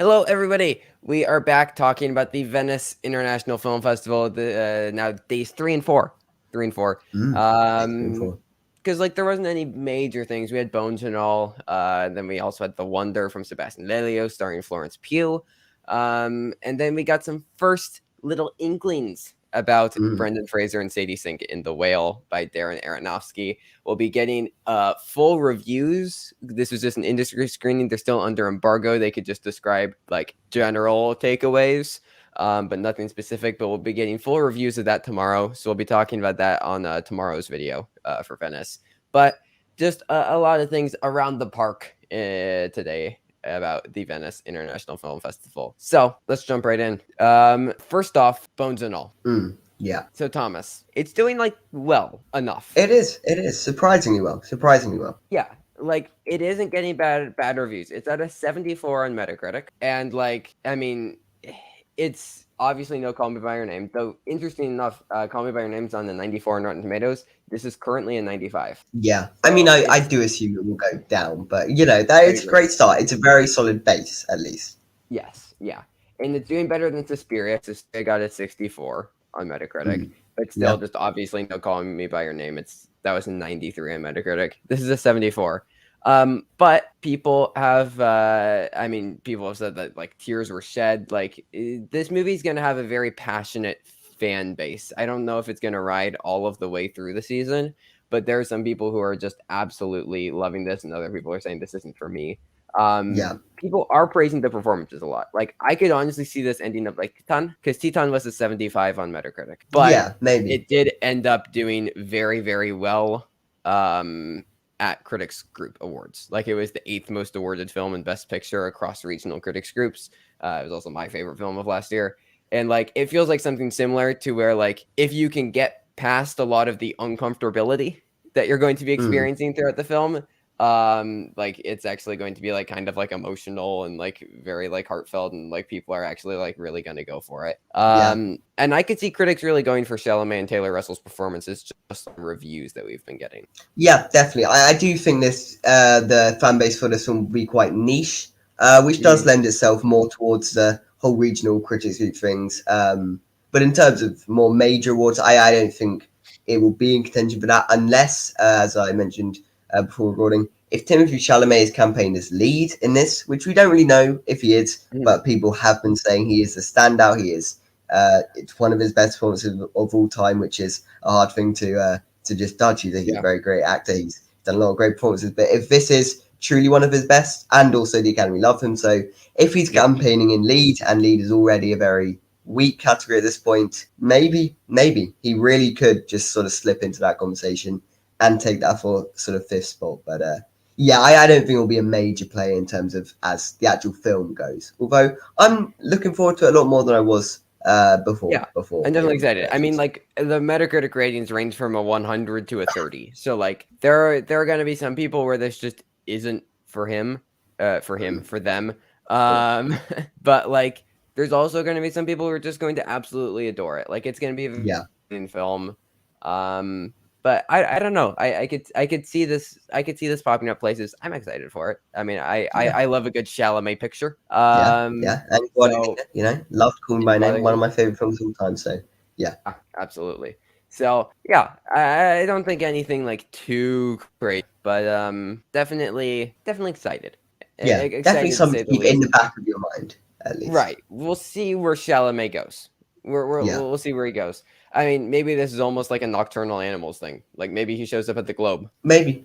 Hello, everybody. We are back talking about the Venice International Film Festival. Now days 3 and 4, 3 and 4. It's been Um, for. because there wasn't any major things. We had Bones and all. Then we also had The Wonder from Sebastian Lelio, starring Florence Pugh. And then we got some first little inklings about Mm. Brendan Fraser and Sadie Sink in The Whale by Darren Aronofsky. We'll be getting full reviews. This was just an industry screening. They're still under embargo. They could just describe general takeaways, but nothing specific. But we'll be getting full reviews of that tomorrow. So we'll be talking about that on tomorrow's video for Venice. But just a lot of things around the park today about the Venice International Film Festival. So let's jump right in. First off, Bones and All. Yeah, So Thomas, it's doing well enough. it is. It is surprisingly well. Surprisingly well. Yeah, it isn't getting bad reviews. It's at a 74 on Metacritic, and it's obviously no Call Me by Your Name. Though interesting enough, Call Me by Your Name's on the 94 on Rotten Tomatoes. This is currently a 95. Yeah, I mean, So I it's do assume it will go down, but that I it's a agree. great start. It's a very solid base, at least. Yes, yeah, and it's doing better than Suspiria. Suspiria got a 64 on Metacritic, Mm. but still, Yeah, just obviously no Calling Me by Your Name. That was a 93 on Metacritic. This is a 74. But people have, people have said that tears were shed. This movie's gonna have a very passionate fan base. I don't know if it's gonna ride all of the way through the season, but there are some people who are just absolutely loving this, and other people are saying this isn't for me. yeah, People are praising the performances a lot. I could honestly see this ending up like Titan, because Titan was a 75 on Metacritic, but yeah. Maybe. it did end up doing very, very well at Critics Group Awards. It was the 8th most awarded film in Best Picture across regional critics groups. It was also my favorite film of last year. And it feels like something similar to where if you can get past a lot of the uncomfortability that you're going to be Mm. experiencing throughout the film, it's actually going to be kind of emotional and very heartfelt, and people are actually really gonna go for it. Yeah, And I could see critics really going for Chalamet and Taylor Russell's performances just on reviews that we've been getting. yeah. Definitely. I do think the fan base for this one will be quite niche, which does Mm. lend itself more towards the whole regional critics group things. But in terms of more major awards, I don't think it will be in contention for that unless, as I mentioned before recording, if Timothee Chalamet is campaigned as lead in this, which we don't really know if he is, Mm. but people have been saying he is the standout. He is. It's one of his best performances of all time, which is a hard thing to just judge. He's a Yeah. very great actor. He's done a lot of great performances. But if this is truly one of his best, and also the Academy love him, so if he's Yeah. campaigning in lead, and lead is already a very weak category at this point, maybe he really could just sort of slip into that conversation and take that for sort of fifth spot. But yeah, I don't think it'll be a major play in terms of as the actual film goes. Although I'm looking forward to it a lot more than I was Yeah. before I'm it definitely was excited. I mean, released. the Metacritic ratings range from a 100 to a 30. So there are going to be some people where this just isn't for him, for them. Yeah. Um, but there's also going to be some people who are just going to absolutely adore it. It's going to be a Yeah. in film. But I don't know. I could see this. I could see this popping up places. I'm excited for it. I mean, Yeah. I love a good Chalamet picture. Yeah. And So loved Call Me by Name, one of Guadagnino. my favorite films of all time. So yeah, Yeah, absolutely. So yeah, I don't think anything too crazy, but definitely excited. yeah, definitely Excited to something say to the keep in least. the back of your mind at least. Right. We'll see where Chalamet goes. Yeah, We'll see where he goes. I mean, maybe this is almost like a Nocturnal Animals thing. Maybe he shows up at the Globe. maybe.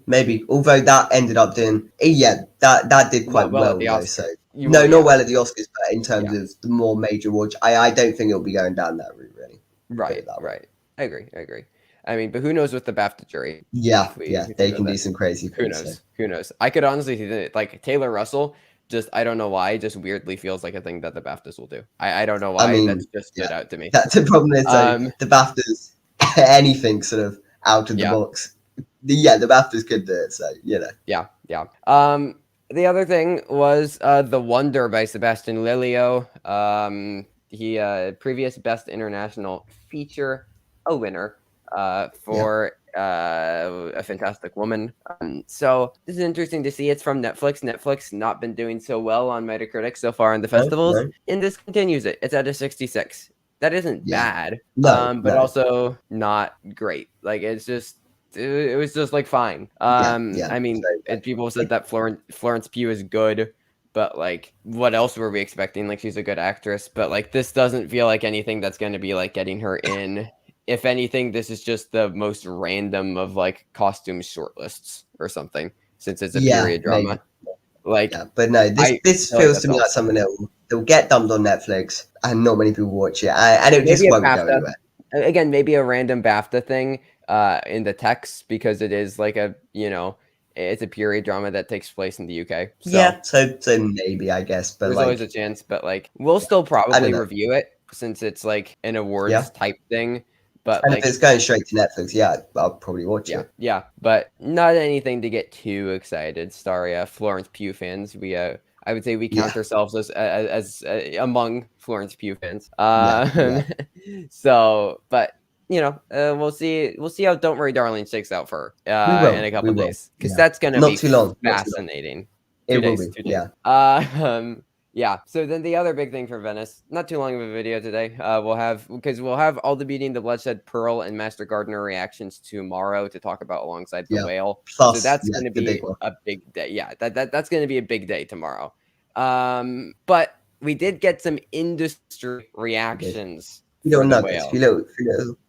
Although that ended up doing, yeah, that did quite Well at well the though. So Oscar. You no, will, not yeah. well at the Oscars, but in terms Yeah. of the more major awards, I don't think it'll be going down that route really. Put Right, it that way. right. I agree. I mean, but who knows with the BAFTA jury Yeah, if yeah, we think they about can do that. some crazy Who things. So knows? Who knows? I could honestly see that Taylor Russell, just I don't know why, just weirdly feels like a thing that the BAFTAs will do. I don't know I why. That's mean, just yeah, stood out to me. that's the problem. Is so Um the BAFTAs, anything sort of out of the yeah, box. The BAFTAs could do it. So yeah, yeah. The other thing was The Wonder by Sebastian Lelio. He previous Best International Feature, a winner yeah, for A Fantastic Woman. So this is interesting to see. It's from Netflix. Netflix not been doing so well on Metacritic so far in the festivals, and this continues it. It's at a 66. That isn't bad, but also not great. Like it was just like fine. I mean, people said that Florence Pugh is good, but like, what else were we expecting? Like, she's a good actress, but like, this doesn't feel like anything that's going to be like getting her in. If anything, this is just the most random of like costume shortlists or something, since it's a period drama. Maybe. Like, but no, this feels to me like something that'll get dumped on Netflix, and not many people watch it, and it just won't go anywhere. Again, maybe a random BAFTA thing in the text, because it is like it's a period drama that takes place in the UK. So maybe, I guess, but there's always a chance. But like, we'll still probably review it since it's like an awards type thing. But and like, if it's going straight to Netflix, I'll probably watch it. Yeah, but not anything to get too excited. Sorry, Florence Pugh fans. I would say we count ourselves as among Florence Pugh fans. So, but we'll see how Don't Worry Darling shakes out for her in a couple days, because that's gonna be too long. Fascinating. It will be. Yeah. So then the other big thing for Venice, not too long of a video today. We'll have all the Beauty and the Bloodshed, Pearl, and Master Gardener reactions tomorrow to talk about alongside the Whale. Plus, so that's going to be a big day. Yeah, that's going to be a big day tomorrow. But we did get some industry reactions. Few little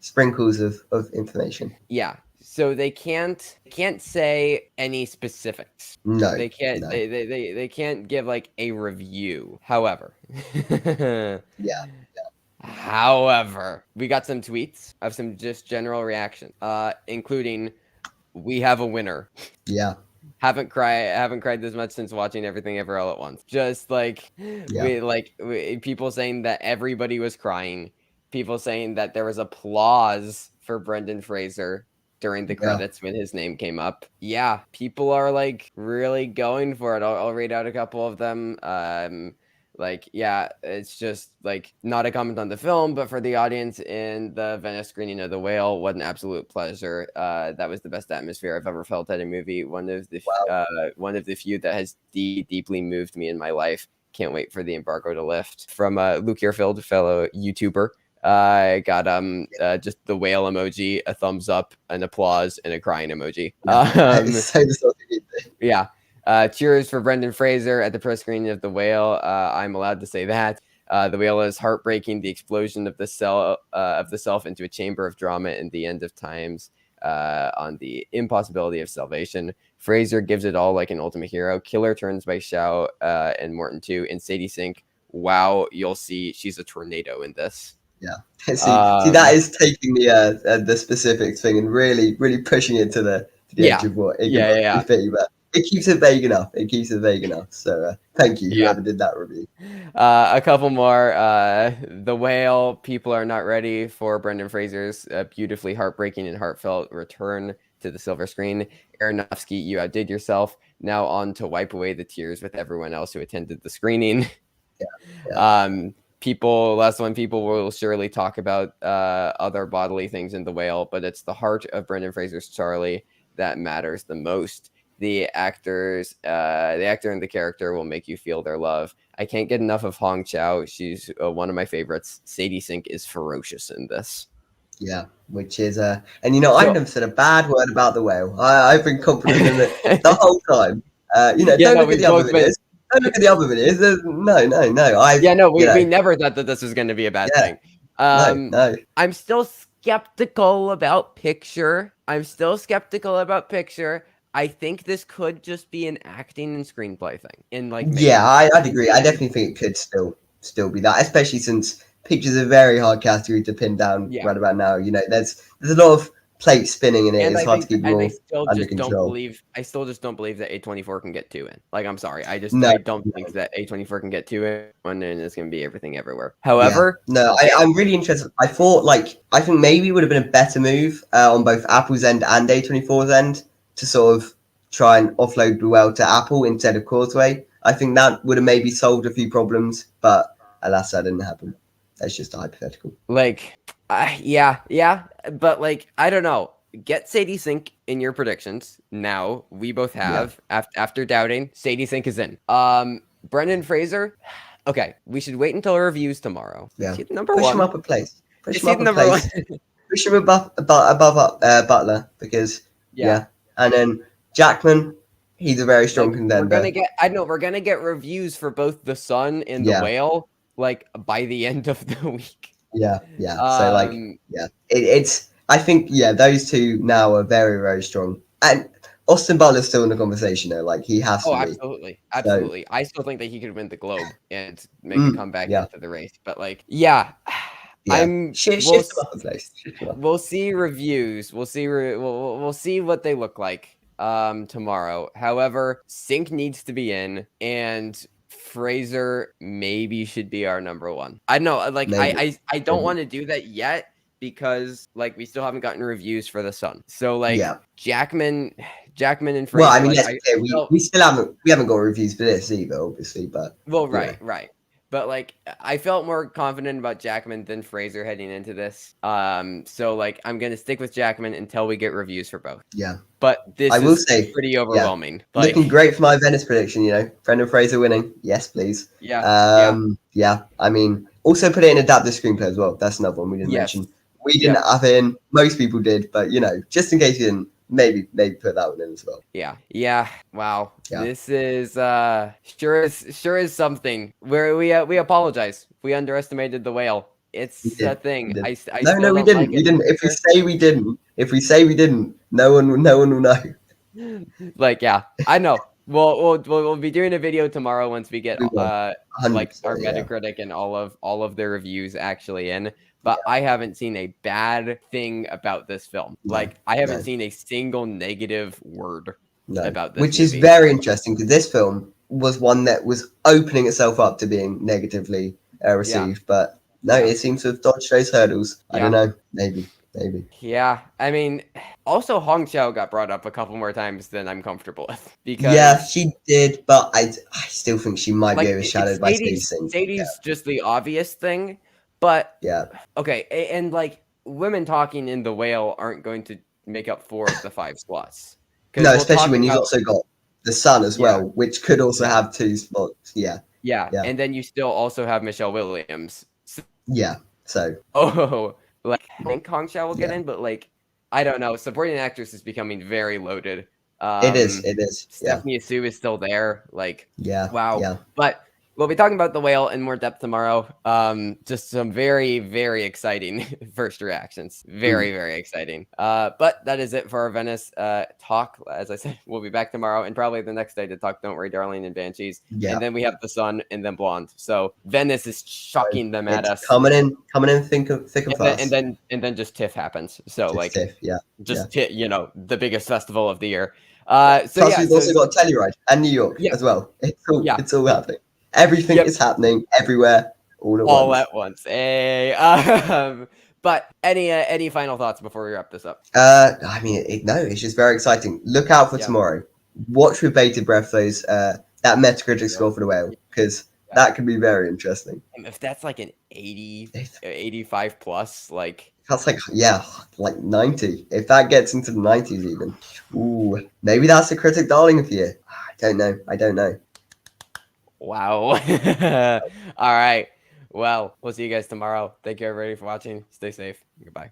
sprinkles of information. Yeah. So they can't say any specifics. No, they can't. No. They can't give like a review. However, However, we got some tweets of some just general reaction, including, "We have a winner." Yeah. Haven't cried this much since watching Everything Ever All at Once. Just like people saying that everybody was crying. People saying that there was applause for Brendan Fraser during the credits when his name came up. Yeah, people are like really going for it. I'll read out a couple of them. It's just like not a comment on the film, but for the audience in the Venice screening of The Whale, what an absolute pleasure. That was the best atmosphere I've ever felt at a movie. One of the few that has deeply moved me in my life. Can't wait for the embargo to lift. From Luke Earfield, fellow YouTuber. I got just the whale emoji, a thumbs up, an applause, and a crying emoji. Cheers for Brendan Fraser at the press screening of The Whale. I'm allowed to say that. The Whale is heartbreaking. The explosion of the self into a chamber of drama in the end of times, on the impossibility of salvation. Fraser gives it all like an ultimate hero. Killer turns by Shao and Morton too. And Sadie Sink, wow, you'll see she's a tornado in this. Yeah, see, that is taking the specifics thing and really pushing it to the edge of what it could be, but it keeps it vague enough. So thank you, whoever did that review. A couple more. The Whale, people are not ready for Brendan Fraser's beautifully heartbreaking and heartfelt return to the silver screen. Aronofsky, you outdid yourself. Now on to wipe away the tears with everyone else who attended the screening. People will surely talk about other bodily things in The Whale, but it's the heart of Brendan Fraser's Charlie that matters the most. The actor and the character will make you feel their love. I can't get enough of Hong Chow. She's one of my favorites. Sadie Sink is ferocious in this. Yeah, which is I've never said a bad word about The Whale. I've been confident in it the whole time. Don't look at the other videos. Don't look at the other videos. No. We never thought that this was going to be a bad thing. No. I'm still skeptical about Picture. I think this could just be an acting and screenplay thing. I'd agree. I definitely think it could still be that, especially since Picture's a very hard category to pin down right about now. There's a lot of plate spinning in it. It's hard to keep it all under control. I still just don't believe that A24 can get 2 in. Like, I'm sorry. I don't think that A24 can get 2 in, and it's going to be Everything Everywhere. However... I'm really interested. I think maybe it would have been a better move on both Apple's end and A24's end to sort of try and offload The Whale to Apple instead of Causeway. I think that would have maybe solved a few problems, but alas, that didn't happen. That's just a hypothetical. But like, I don't know. get Sadie Sink in your predictions. Now we both have after doubting. Sadie Sink is in. Brendan Fraser. Okay, we should wait until our reviews tomorrow. Yeah. Is he the number Push one? him up a place. Push Is him he up the a number one? place. Push him above Butler because and then Jackman, he's a very strong Like contender. we're gonna get reviews for both The Sun and The Yeah. Whale like by the end of the week. Yeah. So like, it's I think those two now are very, very strong. And Austin Butler's still in the conversation though. Like he has Oh, to be. absolutely. So, Absolutely. I still think that he could win the Globe and make a comeback yeah. into the race. But like, yeah. Shift him up a place. We'll see reviews. We'll see we'll see what they look like tomorrow. However, Sink needs to be in, and Fraser maybe should be our number one. I know, like I don't want to do that yet because like we still haven't gotten reviews for The Sun. So like Jackman and Fraser. Well, I mean, like, let's be clear, we still haven't got reviews for this either, obviously, but right. But like I felt more confident about Jackman than Fraser heading into this. So like I'm gonna stick with Jackman until we get reviews for both. Yeah. But this I will is say pretty overwhelming. Like, looking great for my Venice prediction, Brendan Fraser winning. Yes, please. Yeah. I mean, also put it in adaptive screenplay as well. That's another one we didn't mention. We didn't have it in. Most people did, but just in case you didn't, maybe put that one in as well. Yeah. Wow. Yeah. This is sure is something. Where we apologize. We underestimated the whale. It's a thing. No, we didn't. We didn't. If we say we didn't, no one will know. Like, yeah, I know. We'll be doing a video tomorrow once we get like our Metacritic and all of the reviews actually in. But I haven't seen a bad thing about this film. Like I haven't seen a single negative word about this which movie. Is very interesting because this film was one that was opening itself up to being negatively received, but no, it seems to have dodged those hurdles. I don't know, maybe. Yeah, I mean, also Hong Chau got brought up a couple more times than I'm comfortable with. Because she did, but I still think she might be overshadowed by Sadie. Sadie's just the obvious thing, but okay, and like women talking in The Whale aren't going to make up 4 of the 5 slots. No, especially when you've also got The Sun as well, which could also have 2 spots. Yeah, and then you still also have Michelle Williams. So like I think Hong Chau will get in, but like I don't know. Supporting actress is becoming very loaded. It is. Stephanie Sue is still there. Like wow. Yeah. But we'll be talking about The Whale in more depth tomorrow. Just some very, very exciting first reactions. Very, very exciting. But that is it for our Venice talk. As I said, we'll be back tomorrow and probably the next day to talk Don't Worry, Darling and Banshees. And then we have The Sun and then Blonde. So Venice is chucking them at us. Coming in thick and fast. And then just TIFF happens. So just like TIFF, the biggest festival of the year. Plus we've also got Telluride and New York as well. It's all happening. Everything is happening everywhere, all at once. Hey, but any final thoughts before we wrap this up? I mean, it's just very exciting. Look out for tomorrow. Watch with bated breath those that Metacritic score for The Whale, because that could be very interesting. If that's like an 80, 85 plus, like that's like 90. If that gets into the 90s even, maybe that's the critic darling of the year. I don't know. Wow. All right. Well, we'll see you guys tomorrow. Thank you everybody for watching. Stay safe. Goodbye.